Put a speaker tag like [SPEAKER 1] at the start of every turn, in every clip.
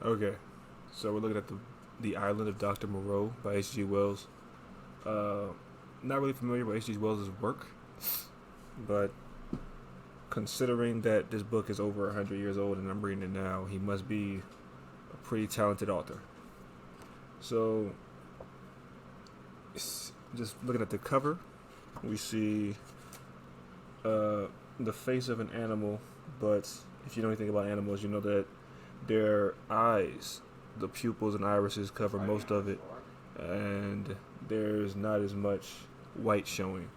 [SPEAKER 1] Okay, so we're looking at the Island of Dr. Moreau by H.G. Wells. Uh, Not really familiar with H.G. Wells' work, but considering that this book is over 100 years old and I'm reading it now, he must be a pretty talented author. So, just looking at the cover, we see uh, the face of an animal, but if you know anything about animals, you know that their eyes, the pupils and irises cover most of it, and there's not as much white showing.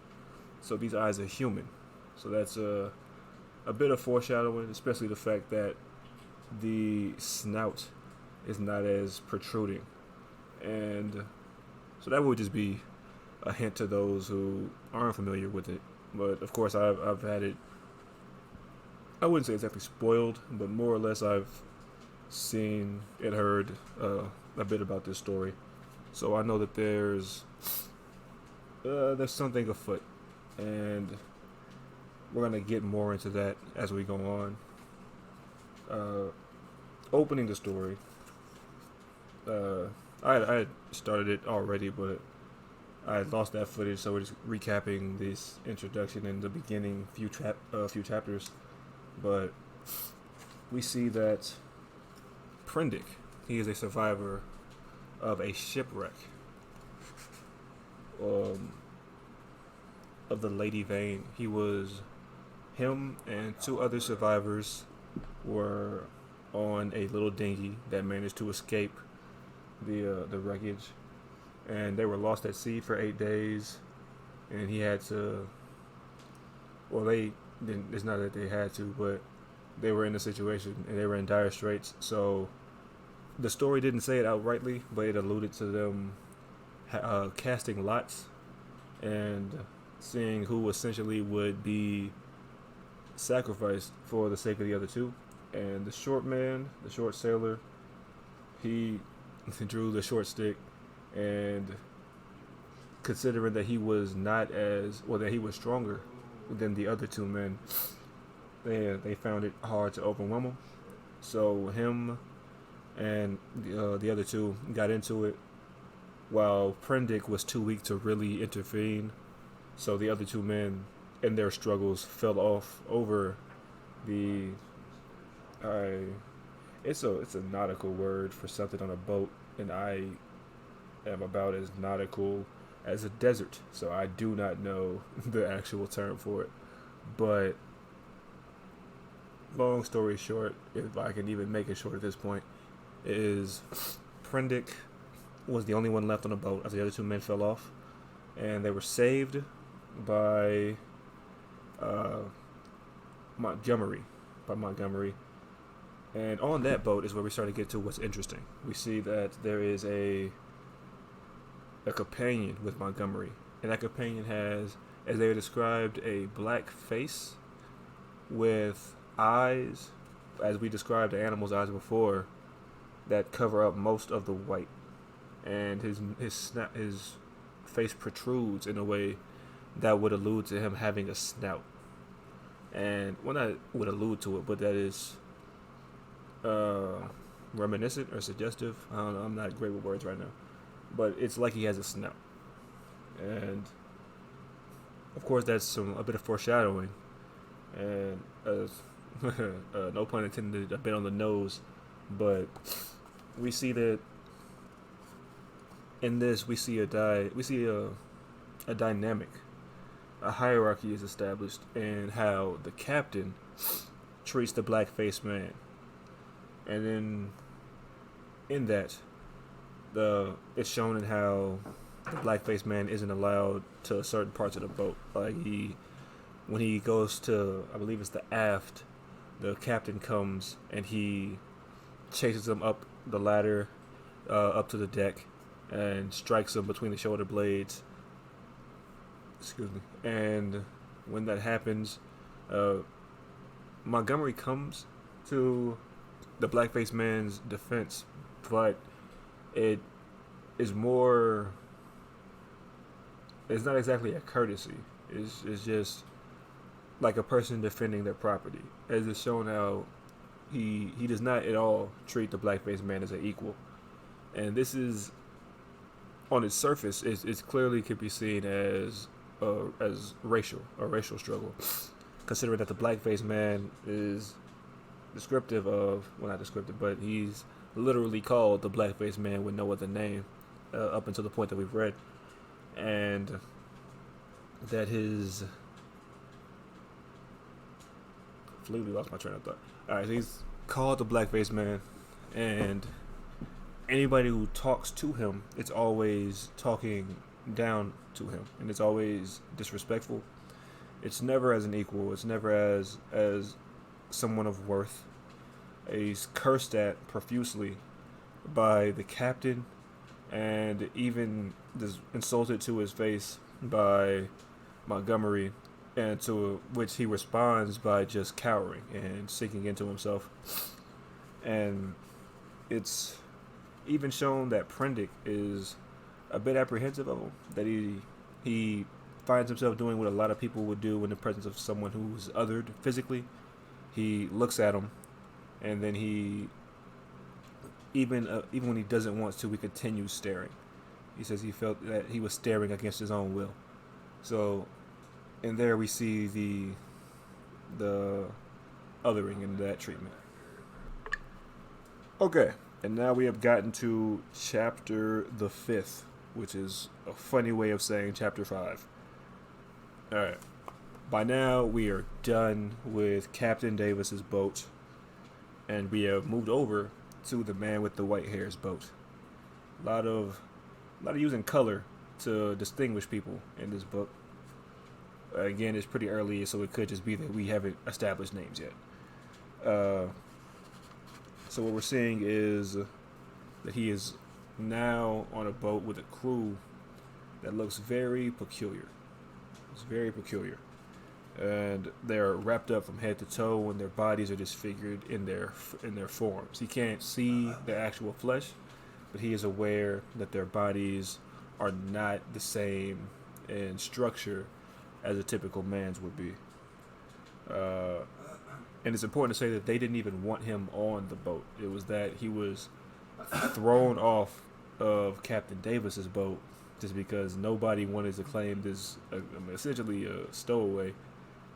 [SPEAKER 1] So these eyes are human. So that's a bit of foreshadowing, especially the fact that the snout is not as protruding. And so that would just be a hint to those who aren't familiar with it. But of course, I've had it, I wouldn't say exactly spoiled, but more or less I've seen and heard a bit about this story. So I know that there's something afoot, and we're gonna get more into that as we go on. Uh, Opening the story, uh, I had started it already, but I had lost that footage, so we're just recapping this introduction and the beginning few chapters. But we see that Prendick, he is a survivor of a shipwreck um, of the Lady Vane. Him and two other survivors were on a little dinghy that managed to escape the wreckage, and they were lost at sea for 8 days. And he had to. Well, they didn't. It's not that they had to, but they were in a situation and they were in dire straits. So the story didn't say it outrightly, but it alluded to them casting lots and seeing who essentially would be sacrificed for the sake of the other two. And the short man, the short sailor, he drew the short stick, and considering that he was not as well, that he was stronger than the other two men, they found it hard to overwhelm him. So him and the other two got into it, while Prendick was too weak to really intervene. So the other two men, in their struggles, fell off over the. I. It's a nautical word for something on a boat, and I am about as nautical as a desert, so I do not know the actual term for it. But long story short, if I can even make it short at this point, is Prendick was the only one left on the boat as the other two men fell off, and they were saved by uh, Montgomery, Montgomery. And on that boat is where we start to get to what's interesting. We see that there is a companion with Montgomery, and that companion has, as they described, a black face with eyes, as we described the animal's eyes before, that cover up most of the white, and his face protrudes in a way that would allude to him having a snout. And well, not would allude to it, but that is uh, reminiscent or suggestive. I don't know. I'm not great with words right now, but it's like he has a snout, and of course that's a bit of foreshadowing, and no pun intended, a bit on the nose, but we see that in this we see a dynamic, a hierarchy is established in how the captain treats the black faced man, and then in that the it's shown in how the black faced man isn't allowed to certain parts of the boat. Like when he goes to, I believe it's the aft, the captain comes and he chases him up the ladder, up to the deck, and strikes him between the shoulder blades. Excuse me. And when that happens, uh, Montgomery comes to the blackface man's defense, but it is more. It's not exactly a courtesy. It's just like a person defending their property, as it's shown how he does not at all treat the blackface man as an equal, and this is on its surface, it's clearly could be seen as a racial struggle, considering that the blackface man is descriptive of, well, not descriptive, but he's literally called the blackface man with no other name up until the point that we've read, and that his completely lost my train of thought. All right, so he's called the blackface man, and anybody who talks to him, it's always talking down to him, and it's always disrespectful. It's never as an equal. It's never as someone of worth. He's cursed at profusely by the captain, and even insulted to his face by Montgomery, and to which he responds by just cowering and sinking into himself. And it's even shown that Prendick is a bit apprehensive of him, that he finds himself doing what a lot of people would do in the presence of someone who's othered physically. He looks at him, and then he even when he doesn't want to, he continues staring. He says he felt that he was staring against his own will. So, and there we see the othering in that treatment. Okay, and now we have gotten to chapter the 5th, which is a funny way of saying chapter 5. Alright, by now we are done with Captain Davis's boat, and we have moved over to the man with the white hair's boat. A lot of using color to distinguish people in this book. Again, it's pretty early, so it could just be that we haven't established names yet. So what we're seeing is that he is now on a boat with a crew that looks very peculiar. It's very peculiar. And they're wrapped up from head to toe, and their bodies are disfigured in their forms. He can't see the actual flesh, but he is aware that their bodies are not the same in structure as a typical man's would be. And it's important to say that they didn't even want him on the boat. It was that he was thrown off of Captain Davis's boat just because nobody wanted to claim this essentially a stowaway.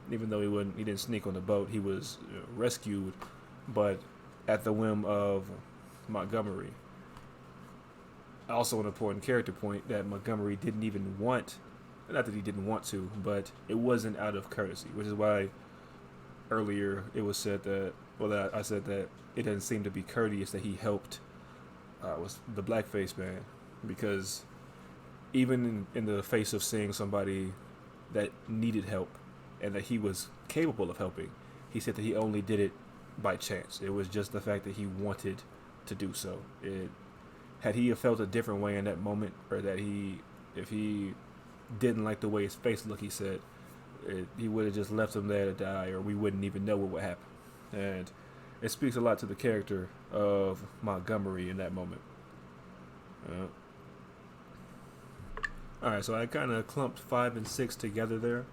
[SPEAKER 1] Even though he didn't sneak on the boat, he was rescued, but at the whim of Montgomery. Also an important character point that Montgomery didn't even want, not that he didn't want to, but it wasn't out of courtesy, which is why earlier it was said that, well, I said that it doesn't seem to be courteous that he helped was the blackface man, because even in the face of seeing somebody that needed help and that he was capable of helping, he said that he only did it by chance. It was just the fact that he wanted to do so. Had he felt a different way in that moment, or that if he didn't like the way his face looked, he said, he would have just left him there to die, or we wouldn't even know what would happen. And it speaks a lot to the character of Montgomery in that moment. Alright, so I kind of clumped 5 and 6 together there,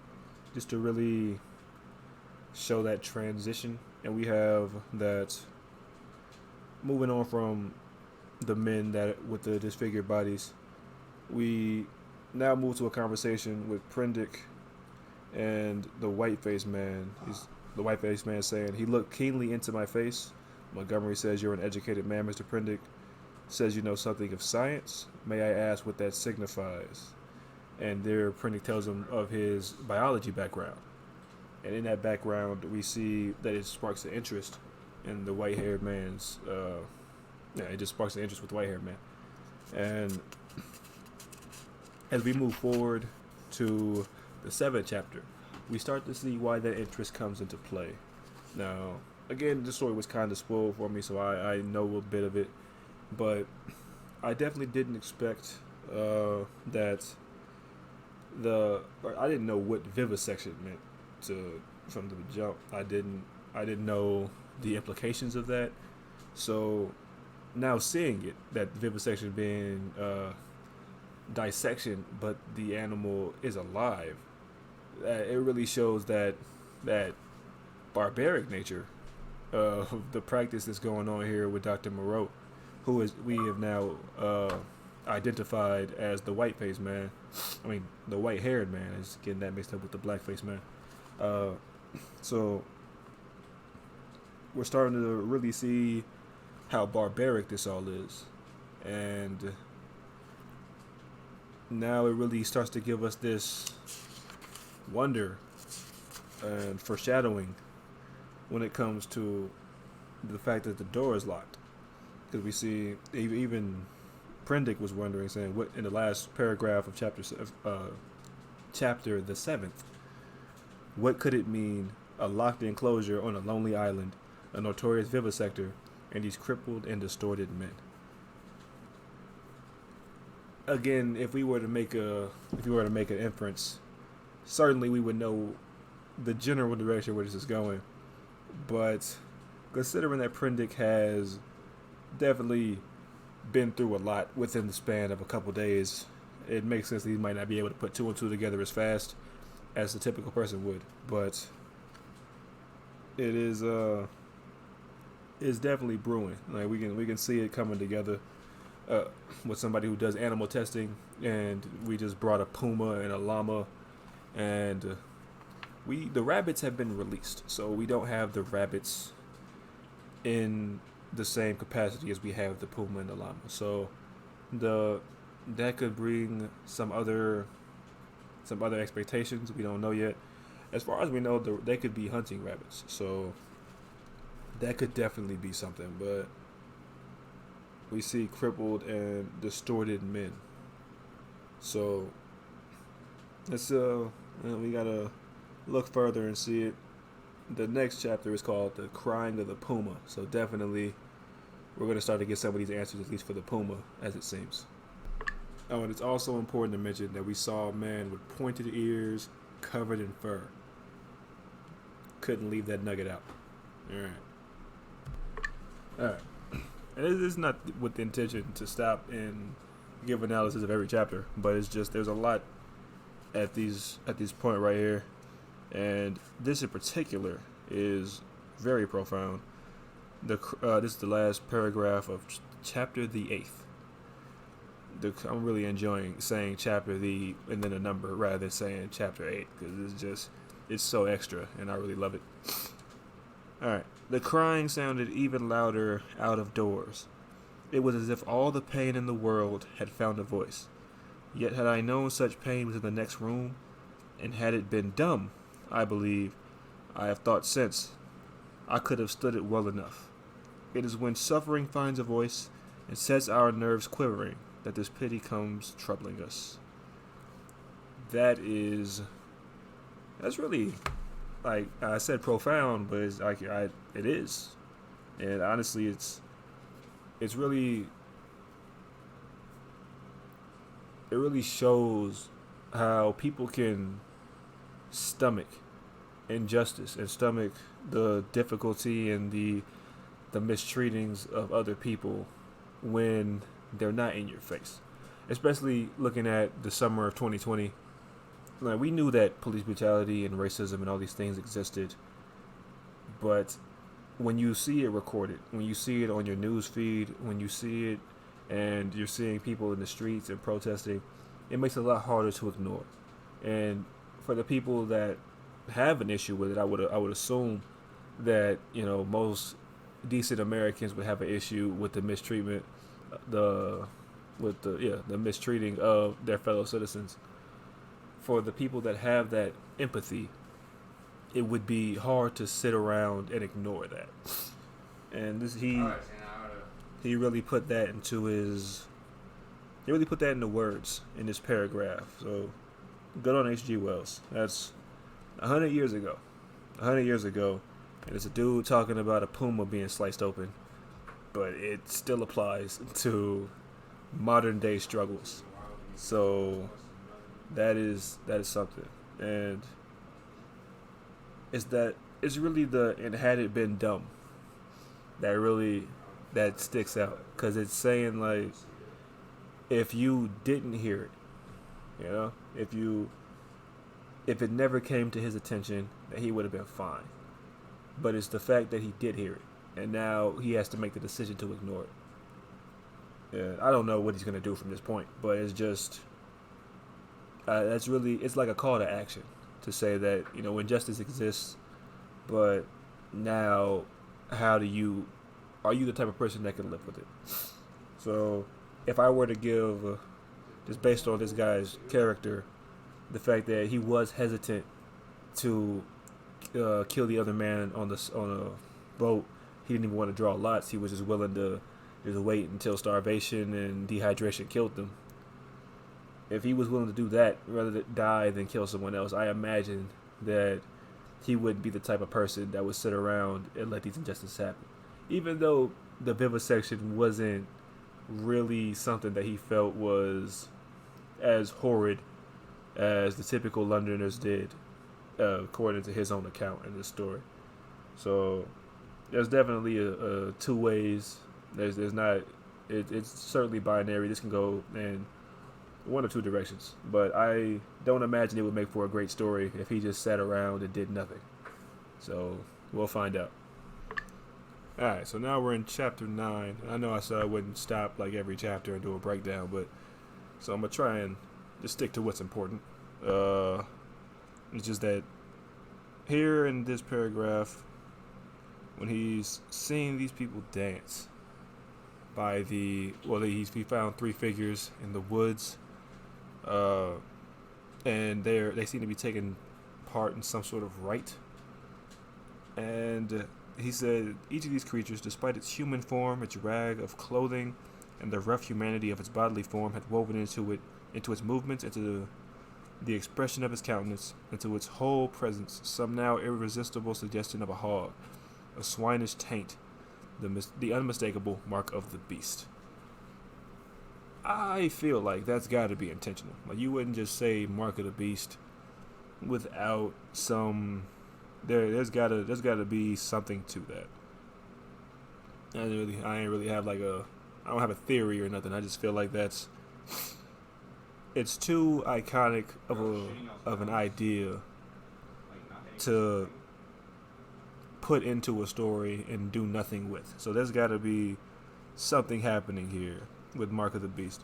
[SPEAKER 1] just to really show that transition. And we have that moving on from the men that with the disfigured bodies, we now move to a conversation with Prendick and the white-faced man. The white-faced man saying, "He looked keenly into my face." Montgomery says, "You're an educated man, Mr. Prendick. Says you know something of science. May I ask what that signifies?" And there Prendick tells him of his biology background. And in that background, we see that it sparks an interest in the white-haired man's... it just sparks an interest with the white-haired man. And as we move forward to the 7th chapter, we start to see why that interest comes into play. Now, again, the story was kind of spoiled for me, so I know a bit of it. But I definitely didn't expect that I didn't know what vivisection meant from the jump. I didn't know the implications of that. So now seeing it, that vivisection being dissection, but the animal is alive, it really shows that barbaric nature the practice that's going on here with Dr. Moreau, who is we have now identified as the white faced man. I mean, the white haired man is getting that mixed up with the black faced man. Uh, so we're starting to really see how barbaric this all is, and now it really starts to give us this wonder and foreshadowing when it comes to the fact that the door is locked. Because we see even Prendick was wondering, saying, "What in the last paragraph of chapter the 7th? What could it mean? A locked enclosure on a lonely island, a notorious vivisector, and these crippled and distorted men." Again, if we were to make an inference, certainly we would know the general direction where this is going. But considering that Prendick has definitely been through a lot within the span of a couple days, it makes sense that he might not be able to put two and two together as fast as the typical person would. But it is it's definitely brewing. Like we can see it coming together with somebody who does animal testing, and we just brought a puma and a llama, and the rabbits have been released, so we don't have the rabbits in the same capacity as we have the puma and the llama. So that could bring some other expectations. We don't know yet. As far as we know, they could be hunting rabbits, so that could definitely be something. But we see crippled and distorted men, so let's we gotta look further and see it. The next chapter is called "The Crying of the Puma," so definitely we're gonna start to get some of these answers, at least for the puma, as it seems. Oh, and it's also important to mention that we saw a man with pointed ears, covered in fur. Couldn't leave that nugget out. All right. And it is not with the intention to stop and give analysis of every chapter, but it's just there's a lot at this point right here, and this in particular is very profound. This is the last paragraph of chapter the 8th. I'm really enjoying saying chapter the and then a number rather than saying chapter 8, because it's so extra and I really love it. All right. The crying sounded even louder out of doors. It was as if all the pain in the world had found a voice. Yet had I known such pain was in the next room, and had it been dumb, I believe, I have thought since, I could have stood it well enough. It is when suffering finds a voice and sets our nerves quivering that this pity comes troubling us. That's really, like I said, profound, but it's like it is, and honestly, it's really, it really shows how people can stomach injustice and stomach the difficulty and the mistreatings of other people when they're not in your face. Especially looking at the summer of 2020. Like, we knew that police brutality and racism and all these things existed, but when you see it recorded, when you see it on your news feed, when you see it and you're seeing people in the streets and protesting, it makes it a lot harder to ignore. And for the people that have an issue with it, I would assume that most decent Americans would have an issue with the mistreatment, the mistreating of their fellow citizens. For the people that have that empathy, it would be hard to sit around and ignore that. And he really put that into words in this paragraph. So good on H.G. Wells. That's 100 years ago. And it's a dude talking about a puma being sliced open, but it still applies to modern day struggles. So that is something. And it's really the "and had it been dumb" that sticks out, because it's saying, like, if you didn't hear it, if it never came to his attention, that he would have been fine. but it's the fact that he did hear it, and now he has to make the decision to ignore it. I don't know what he's gonna do from this point, but it's just that's really it's like a call to action to say that injustice exists, but now how do you are you the type of person that can live with it? So if I were to give just based on this guy's character, the fact that he was hesitant to kill the other man on a boat, he didn't even want to draw lots. He was just willing to just wait until starvation and dehydration killed them. If he was willing to do that rather than die than kill someone else, I imagine that he wouldn't be the type of person that would sit around and let these injustices happen. Even though the vivisection wasn't really something that he felt was as horrid as the typical Londoners did, according to his own account in this story. So there's definitely a two ways. There's not. It's certainly binary. This can go in one or two directions, but I don't imagine it would make for a great story if he just sat around and did nothing. So we'll find out. Alright, so now we're in chapter 9. I know I said I wouldn't stop like every chapter and do a breakdown, but so I'm gonna try and just stick to what's important. It's just that here in this paragraph, when he's seeing these people dance by he found 3 figures in the woods, and they seem to be taking part in some sort of rite. And he said, each of these creatures, despite its human form, its rag of clothing, and the rough humanity of its bodily form, had woven into its movements, into the expression of its countenance, into its whole presence, some now irresistible suggestion of a hog, a swinish taint, the unmistakable mark of the beast. I feel like that's got to be intentional. Like, you wouldn't just say mark of the beast without some. There's gotta be something to that. I ain't really have I don't have a theory or nothing. I just feel like it's too iconic of an idea to put into a story and do nothing with. So there's got to be something happening here with Mark of the Beast.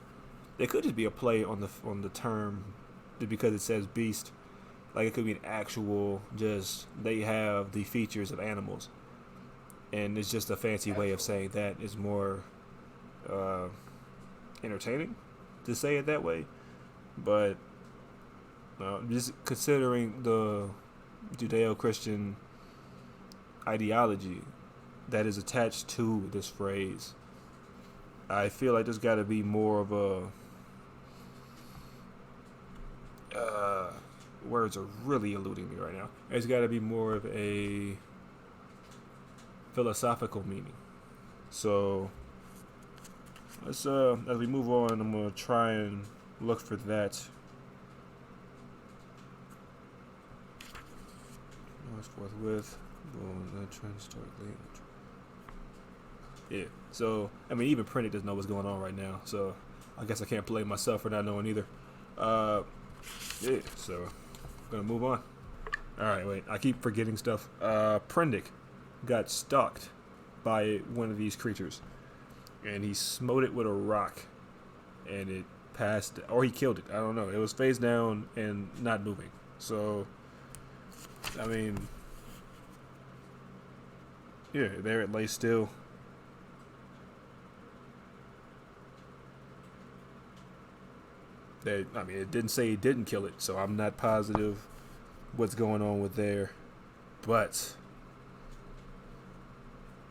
[SPEAKER 1] It could just be a play on the term, because it says beast. Like, it could be an actual, just they have the features of animals, and it's just a fancy way of saying that is more entertaining to say it that way. But just considering the Judeo-Christian ideology that is attached to this phrase, I feel like there's got to be more of a words are really eluding me right now. There's got to be more of a philosophical meaning. So let's as we move on, I'm gonna try and look for that. Forthwith. Yeah. So even Printed doesn't know what's going on right now. So I guess I can't blame myself for not knowing either. Yeah. So gonna move on. Alright, wait. I keep forgetting stuff. Prendick got stalked by one of these creatures, and he smote it with a rock, and it passed, or he killed it. I don't know. It was face down and not moving. So, yeah, there it lay still. It didn't say he didn't kill it, so I'm not positive what's going on with there. But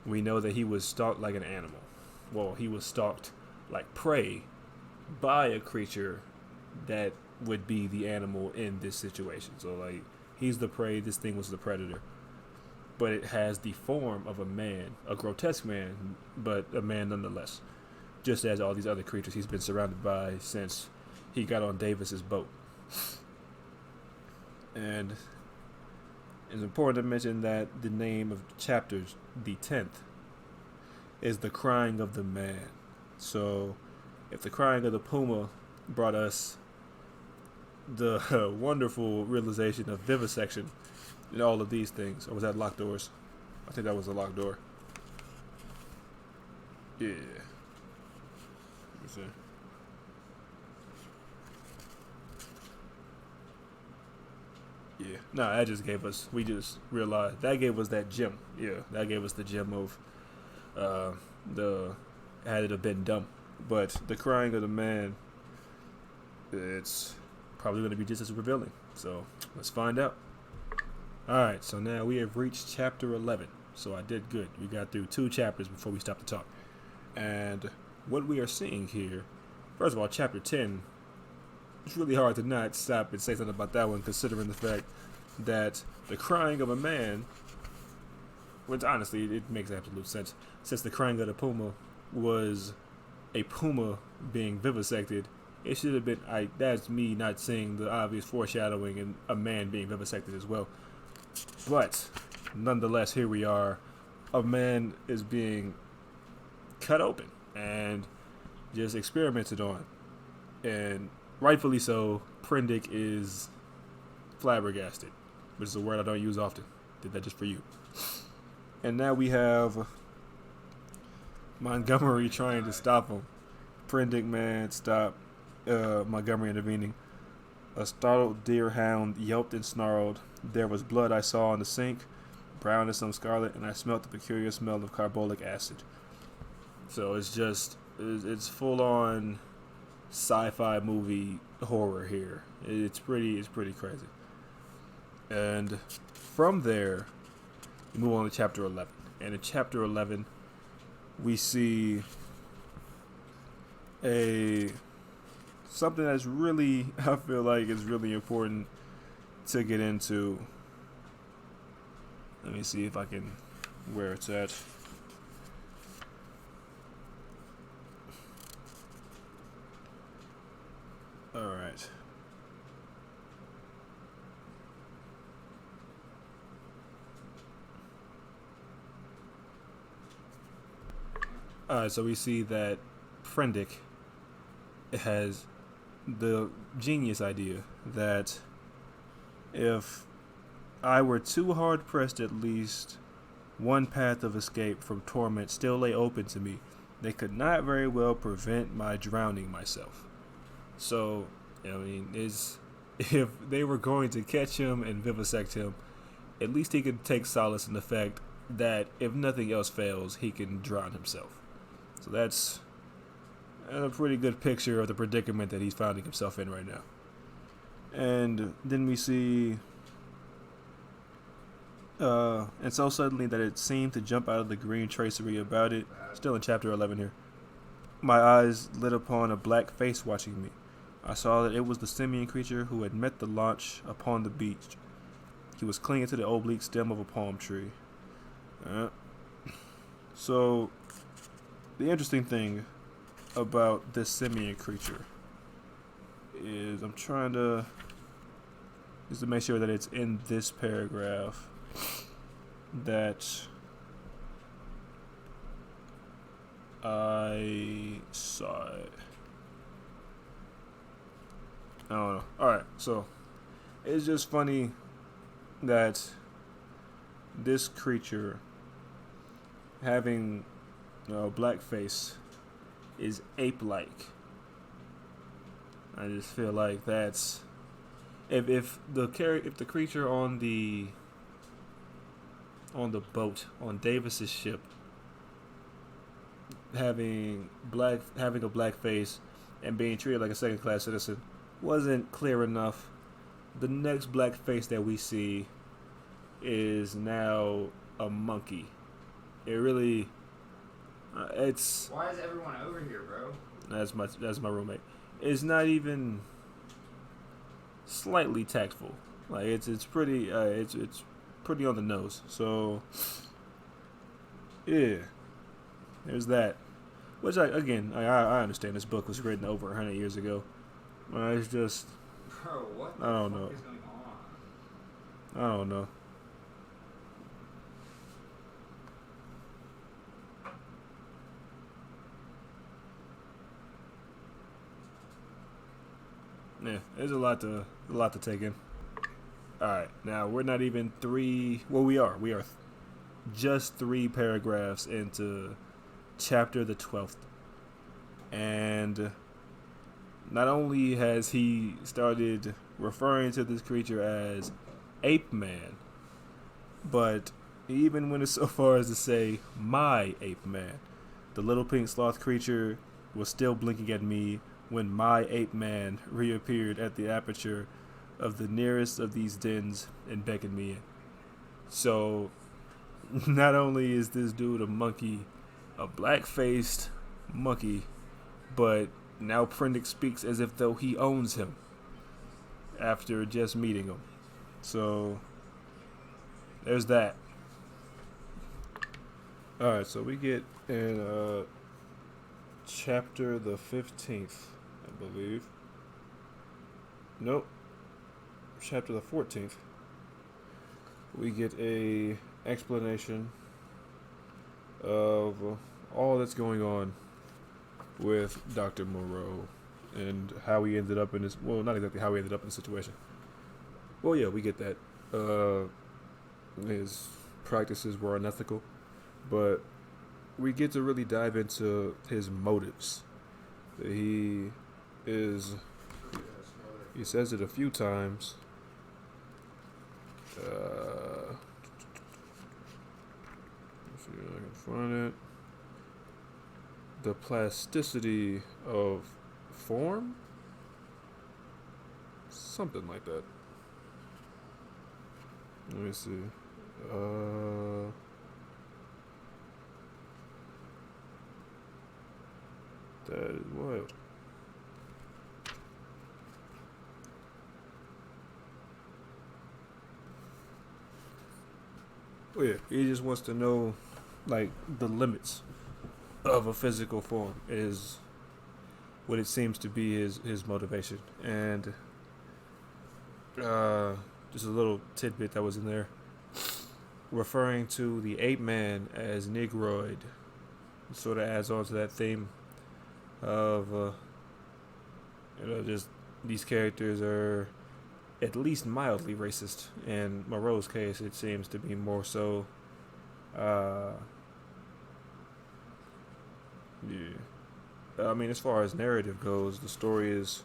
[SPEAKER 1] we know that he was stalked like an animal. Well, he was stalked like prey by a creature that would be the animal in this situation. So, he's the prey, this thing was the predator. But it has the form of a man, a grotesque man, but a man nonetheless. Just as all these other creatures he's been surrounded by since he got on Davis's boat. And it's important to mention that the name of the chapter, the 10th, is the crying of the man. So if the crying of the puma brought us the wonderful realization of vivisection and all of these things, or was that locked doors? I think that was a locked door. Yeah. Let me see. Yeah. No, that just gave us. We just realized that gave us that gem. Yeah, that gave us the gem of the had it have been dumb, but the crying of the man. It's probably going to be just as revealing. So let's find out. All right. So now we have reached chapter 11. So I did good. We got through 2 chapters before we stopped to talk. And what we are seeing here, first of all, chapter 10. It's really hard to not stop and say something about that one, considering the fact that the crying of a man, which honestly it makes absolute sense, since the crying of the puma was a puma being vivisected, it should have been. That's me not seeing the obvious foreshadowing in a man being vivisected as well. But nonetheless, here we are. A man is being cut open and just experimented on, and rightfully so. Prendick is flabbergasted, which is a word I don't use often. Did that just for you. And now we have Montgomery trying to stop him. Prendick, man, stop. Montgomery intervening. A startled deer hound yelped and snarled. There was blood I saw in the sink, brown and some scarlet, and I smelt the peculiar smell of carbolic acid. So it's full on sci-fi movie horror here. It's pretty crazy. And from there, we move on to chapter 11. And in chapter 11, we see something that's really, I feel like is really important to get into. Let me see if I can, where it's at. Alright. Alright, so we see that Prendick has the genius idea that if I were too hard pressed, at least one path of escape from torment still lay open to me, they could not very well prevent my drowning myself. So, I mean, if they were going to catch him and vivisect him, at least he could take solace in the fact that if nothing else fails, he can drown himself. So that's a pretty good picture of the predicament that he's finding himself in right now. And then we see, and so suddenly that it seemed to jump out of the green tracery about it, still in chapter 11 here, my eyes lit upon a black face watching me. I saw that it was the simian creature who had met the launch upon the beach. He was clinging to the oblique stem of a palm tree. So, the interesting thing about this simian creature is is to make sure that it's in this paragraph that I saw it. I don't know. Alright, so it's just funny that this creature having a black face is ape-like. I just feel like that's if the creature on the boat on Davis's ship having a black face and being treated like a second-class citizen wasn't clear enough, the next black face that we see is now a monkey. It really, it's.
[SPEAKER 2] Why is everyone over here, bro?
[SPEAKER 1] That's my roommate. It's not even slightly tactful. Like it's pretty it's pretty on the nose. So yeah, there's that. Which I understand this book was written over 100 years ago. It's just,
[SPEAKER 2] bro, what the
[SPEAKER 1] I don't
[SPEAKER 2] fuck
[SPEAKER 1] know.
[SPEAKER 2] is going on?
[SPEAKER 1] I don't know. Yeah, there's a lot to take in. All right, now we're not even 3. Well, we are. just 3 paragraphs into chapter the 12th. And not only has he started referring to this creature as Ape Man, but he even went so far as to say, my Ape Man. The little pink sloth creature was still blinking at me when my Ape Man reappeared at the aperture of the nearest of these dens and beckoned me in. So, not only is this dude a monkey, a black faced monkey, but now Prendick speaks as if though he owns him after just meeting him. So, there's that. Alright, so we get in chapter the 15th, I believe. Nope. Chapter the 14th. We get a explanation of all that's going on with Dr. Moreau and how he ended up in this. Well, not exactly how he ended up in the situation. Well, yeah, we get that. His practices were unethical, but we get to really dive into his motives. He is. He says it a few times. Let's see if I can find it. The plasticity of form? Something like that. Let me see. That is wild. Oh yeah, he just wants to know, like, the limits of a physical form is what it seems to be his motivation. And just a little tidbit that was in there, referring to the ape man as Negroid, sort of adds on to that theme of just these characters are at least mildly racist. In Moreau's case, it seems to be more so. Yeah. I mean, as far as narrative goes, the story is,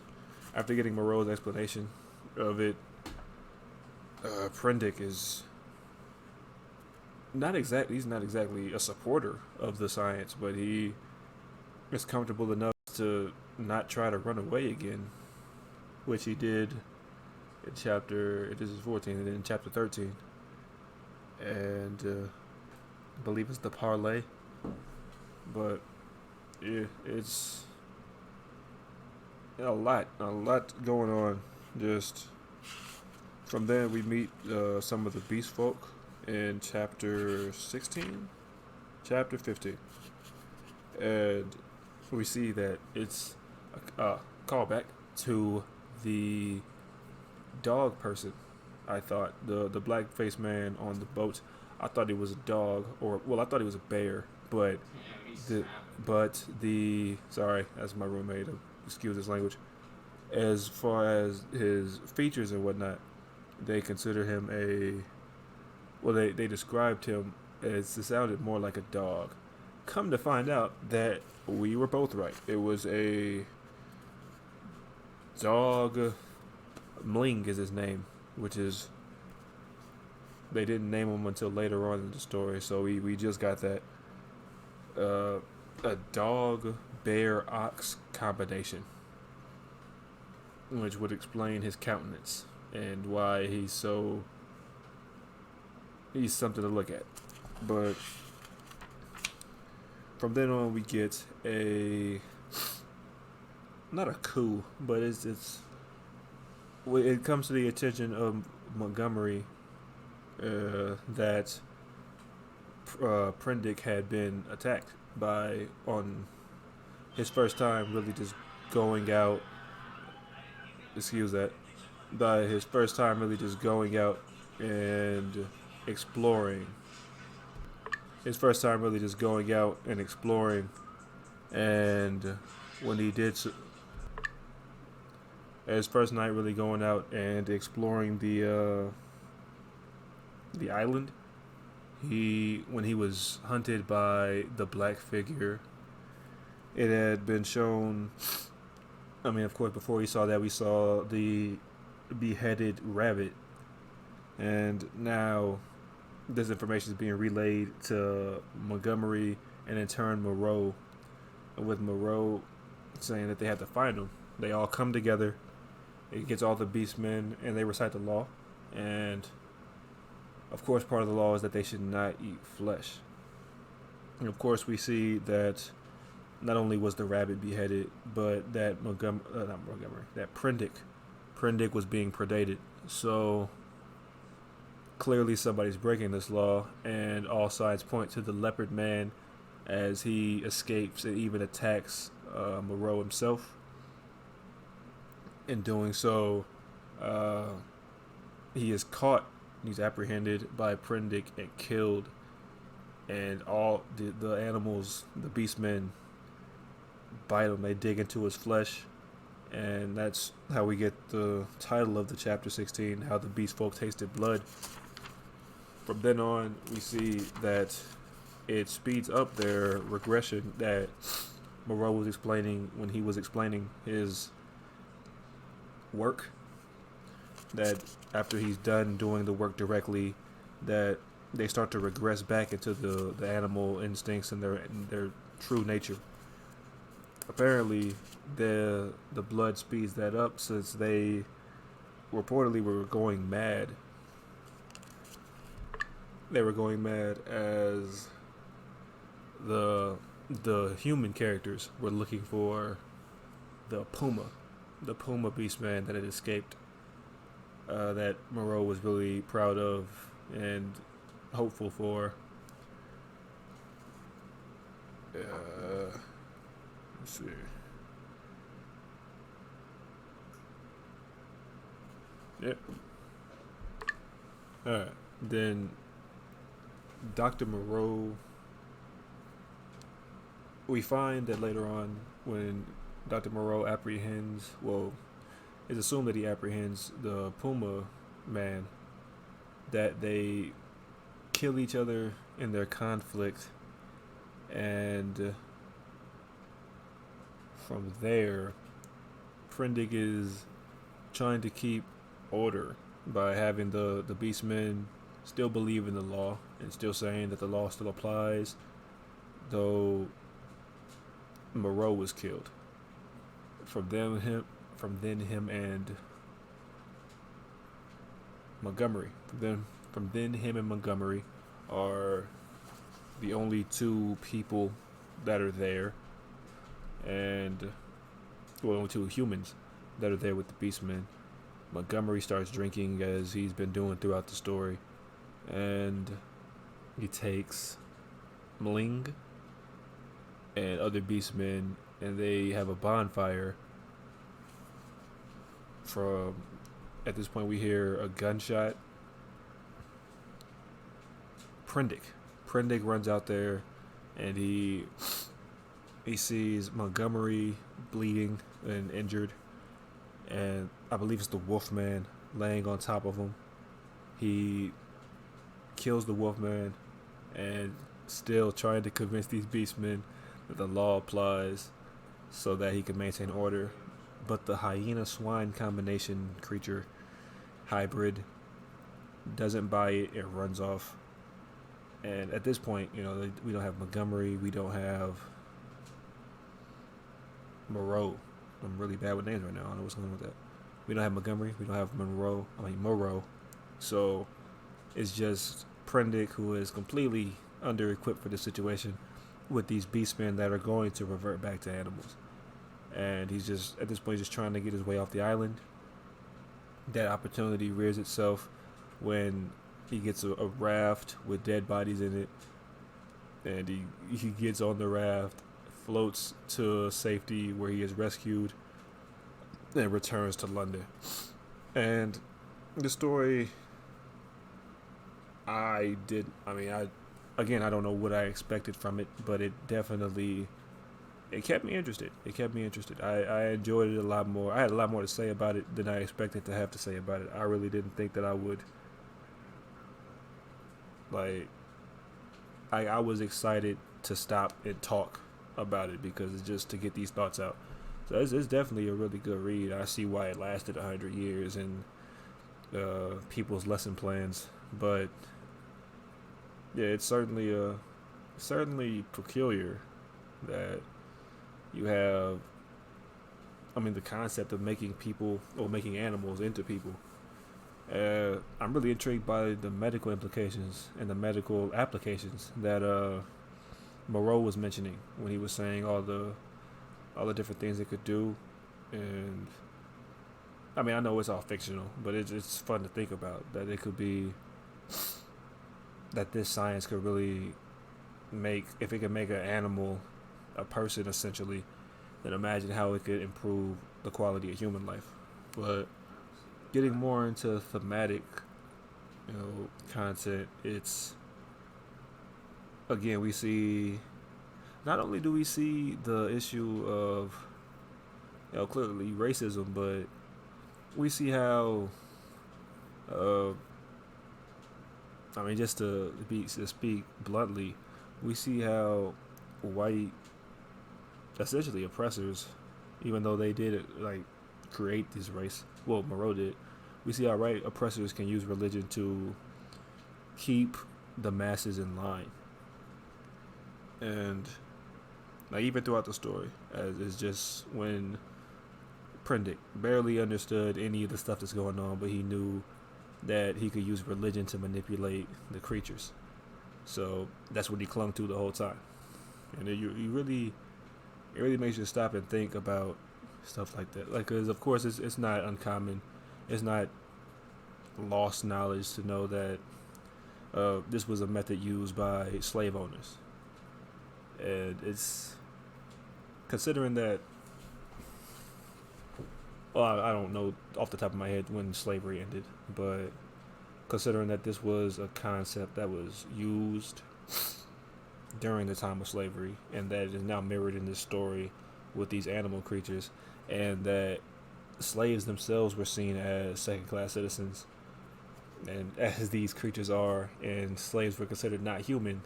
[SPEAKER 1] after getting Moreau's explanation of it, Prendick is he's not exactly a supporter of the science, but he is comfortable enough to not try to run away again, which he did in this is 14, and then in chapter 13. And I believe it's the parlay. But yeah, it's a lot going on. Just from then we meet some of the beast folk in chapter 16, chapter 15, and we see that it's a callback to the dog person. I thought the black faced man on the boat. I thought he was a dog, I thought he was a bear, but the sorry, that's my roommate. Excuse his language. As far as his features and whatnot, they consider him they described him as, it sounded more like a dog. Come to find out that we were both right. It was a dog. Mling is his name, which is, they didn't name him until later on in the story, so we just got that. A dog bear ox combination, which would explain his countenance and why he's something to look at. But from then on, we get not a coup, but it comes to the attention of Montgomery that Prendick had been attacked on his first time really just going out. Excuse that. By his first time really just going out and exploring. His first time really just going out and exploring, and when he did his first night really going out and exploring the island, When he was hunted by the black figure, it had been shown. I mean, of course, before we saw that, we saw the beheaded rabbit, and now this information is being relayed to Montgomery and in turn Moreau, with Moreau saying that they have to find him. They all come together. It gets all the beastmen and they recite the law. And of course, part of the law is that they should not eat flesh. And of course, we see that not only was the rabbit beheaded, but that that Prendick was being predated. So clearly somebody's breaking this law, and all signs point to the leopard man as he escapes and even attacks Moreau himself. In doing so, he is caught. He's apprehended by Prendick and killed. And all the animals, the beastmen, bite him. They dig into his flesh. And that's how we get the title of the chapter 16, How the Beast Folk Tasted Blood. From then on, we see that it speeds up their regression that Moreau was explaining when he was explaining his work. That after he's done doing the work directly, that they start to regress back into the animal instincts and their true nature. Apparently, the blood speeds that up since they reportedly were going mad. They were going mad as the human characters were looking for the puma beastman that had escaped. That Moreau was really proud of and hopeful for. Let's see. Yep. Alright. Then Dr. Moreau, we find that later on when Dr. Moreau apprehends, well, it's assumed that he apprehends the Puma man, that they kill each other in their conflict, and from there, Prendick is trying to keep order by having the beastmen still believe in the law and still saying that the law still applies, though Moreau was killed. From then him and Montgomery. From then him and Montgomery are the only two people that are there, and well, only two humans that are there with the beastmen. Montgomery starts drinking as he's been doing throughout the story, and he takes Mling and other beastmen, and they have a bonfire. At this point, we hear a gunshot. Prendick runs out there, and he sees Montgomery bleeding and injured, and I believe it's the Wolfman laying on top of him. He kills the Wolfman, and still trying to convince these beastmen that the law applies so that he can maintain order. But the hyena-swine combination creature hybrid doesn't buy it. It runs off. And at this point, we don't have Montgomery. We don't have Moreau. I'm really bad with names right now. I don't know what's going on with that. We don't have Montgomery. We don't have Moreau. So it's just Prendick, who is completely under-equipped for this situation, with these beastmen that are going to revert back to animals. And he's just, at this point, just trying to get his way off the island. That opportunity rears itself when he gets a raft with dead bodies in it. And he gets on the raft, floats to safety where he is rescued, and returns to London. And the story, I don't know what I expected from it, but it kept me interested. I enjoyed it a lot more. I had a lot more to say about it than I expected to have to say about it. I really didn't think that I would I was excited to stop and talk about it because it's just to get these thoughts out. So it's definitely a really good read. I see why it lasted 100 years and people's lesson plans, but yeah, it's certainly peculiar that you have. I mean, the concept of making people or making animals into people. I'm really intrigued by the medical implications and the medical applications that Moreau was mentioning when he was saying all the different things it could do, and I mean I know it's all fictional, but it's fun to think about that it could be that this science could really make if it could make an animal a person essentially, then imagine how it could improve the quality of human life. But getting more into thematic, content, it's again we see not only do we see the issue of clearly racism, but we see how uh, I mean just to speak bluntly, we see how white essentially oppressors, even though they did like create this race. Well, Moreau did. We see how white oppressors can use religion to keep the masses in line, and like even throughout the story, as it's just when Prendick barely understood any of the stuff that's going on, but he knew that he could use religion to manipulate the creatures. So that's what he clung to the whole time, and you really it really makes you stop and think about stuff like that. Like, because of course it's not uncommon, it's not lost knowledge to know that this was a method used by slave owners, and it's considering that. Well, I don't know off the top of my head when slavery ended, but considering that this was a concept that was used during the time of slavery, and that is now mirrored in this story with these animal creatures, and that slaves themselves were seen as second class citizens, and as these creatures are, and slaves were considered not human,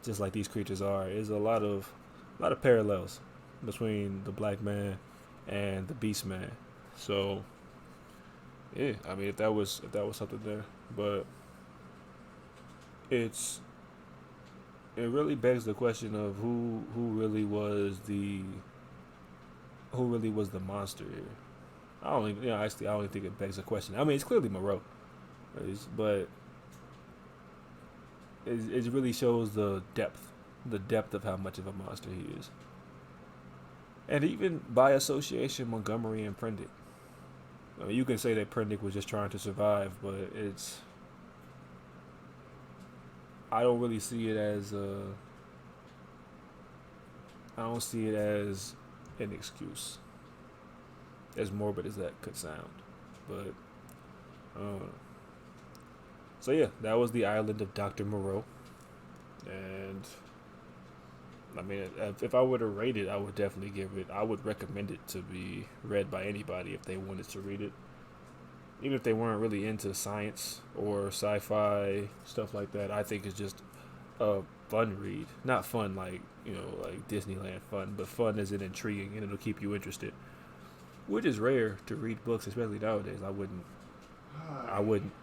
[SPEAKER 1] just like these creatures are, is a lot of parallels between the black man and the beast man. So yeah, I mean if that was something there, but it's it really begs the question of who really was the monster here. I don't even, actually I don't even think it begs a question. I mean, it's clearly Moreau, but it really shows the depth of how much of a monster he is, and even by association, Montgomery and Prendick. I mean, you can say that Prendick was just trying to survive, but I don't really see it as I don't see it as an excuse, as morbid as that could sound, but uh, so yeah, that was the island of Dr. Moreau, and I mean, if I were to rate it, I would definitely give it. I would recommend it to be read by anybody if they wanted to read it, even if they weren't really into science or sci-fi stuff like that. I think it's just a fun read, not fun like like Disneyland fun, but fun as in intriguing, and it'll keep you interested. Which is rare to read books, especially nowadays. I wouldn't.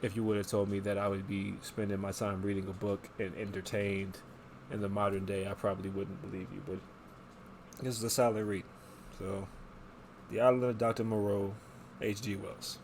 [SPEAKER 1] If you would have told me that I would be spending my time reading a book and entertained in the modern day, I probably wouldn't believe you. But this is a solid read. So, The Island of Dr. Moreau, H.G. Wells.